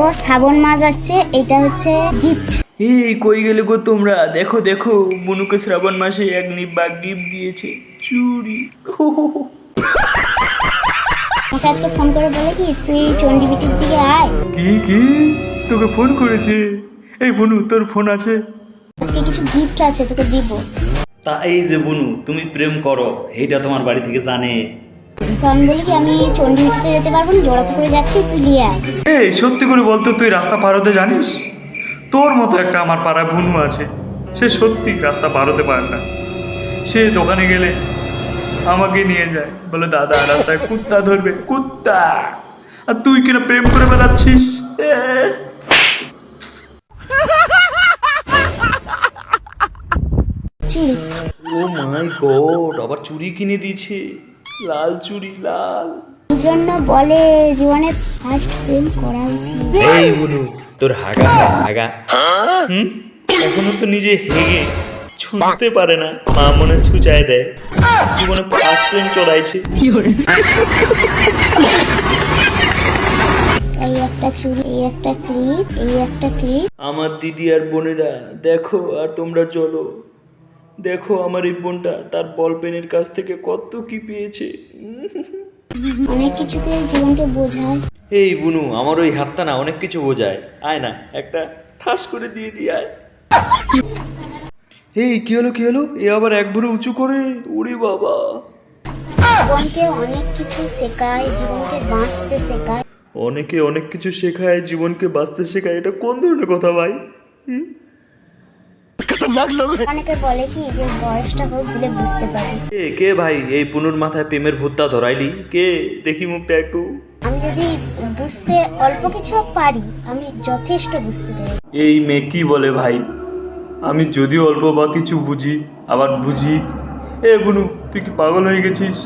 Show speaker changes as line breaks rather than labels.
ও শ্রাবণ মাস আসছে, এটা হচ্ছে গিফট।
এই কই গেলে গো তোমরা? দেখো দেখো, বুনুকে শ্রাবণ মাসে এক নিব্বা গিফট দিয়েছে, চুড়ি।
আমাকে আজকে ফোন করে বলে কি তুই চণ্ডীবিটির দিকে আয়,
কি কি তোকে ফোন করেছে? এই বুনু, তোর ফোন আছে?
আজকে কিছু গিফট আছে তোকে দিব।
তা এই যে বুনু, তুমি প্রেম করো, এইটা তোমার বাড়ি থেকে জানে?
তো আমি বলি কি আমি চণ্ডীবিটিতে যেতে পারবো না, জোড়াপুকুরে যাচ্ছি, তুই নিয়ে আয়।
এই সত্যি করে বলতো, তুই রাস্তা পার হতে জানিস? তোর মতো একটা আমার পাড়ায় বুনু আছে, সে সত্যি রাস্তা পার হতে পারে না। সে দোকানে গেলে আমাকে নিয়ে যায়, বলে দাদা রাস্তায় কুত্তা ধরবে, কুত্তা। আর তুই কিনা প্রেম করে বেড়াচ্ছিস।
চুড়ি
ও মাই গড, আবার চুড়ি কিনে দিয়েছে, লাল চুড়ি, লাল।
এই জন্য বলে জীবনে ফার্স্ট প্রেম করা উচিত।
এই বুনু, তোর হাগা হাগা। হুম, এখনো তো নিজে হেগে ছুঁতে পারে না, মা মনে ছুচায় দেয়। জীবনে ফার্স্ট প্রেম চড়াইছে।
এই একটা চুড়ি, এই একটা ক্লিপ, এই একটা ক্লিপ।
আমার দিদি আর বোনেরা দেখো, আর তোমরা চলো দেখো আমার এই বোনটা তার বল পেনের কাছ থেকে কত কি পেয়েছে।
অনেক কিছুতে জীবনকে বোঝায়।
এই বুনু, আমার ওই হাতটা না অনেক কিছু বোঝায়, আয় না একটা ঠাস করে দিয়ে দিয়ে আয়। এই কি হলো কি হলো, এ আবার এক ভরে উঁচু করে, ওরে বাবা।
জীবনকে অনেক কিছু শেখায়, জীবনকে বাঁচতে শেখায়।
অনেকে অনেক কিছু শেখায়, জীবনকে বাঁচতে শেখায়, এটা কোন ধরনের কথা ভাই?
অনেকে বলে কি যে বয়সটা হোক দিলে বুঝতে পারি।
কে ভাই এই পুনুর মাথায় প্রেমের ভূতটা ধরাইলি? কে দেখি মুখটা একটু।
আমি যদি বুঝতে অল্প কিছু পারি, আমি যথেষ্ট বুঝতে পারি।
এই মেয়ে কি বলে ভাই? আমি যদিও অল্প বা কিছু বুঝি, আবার বুঝি। এ বুনু, তুই কি পাগল হয়ে গেছিস?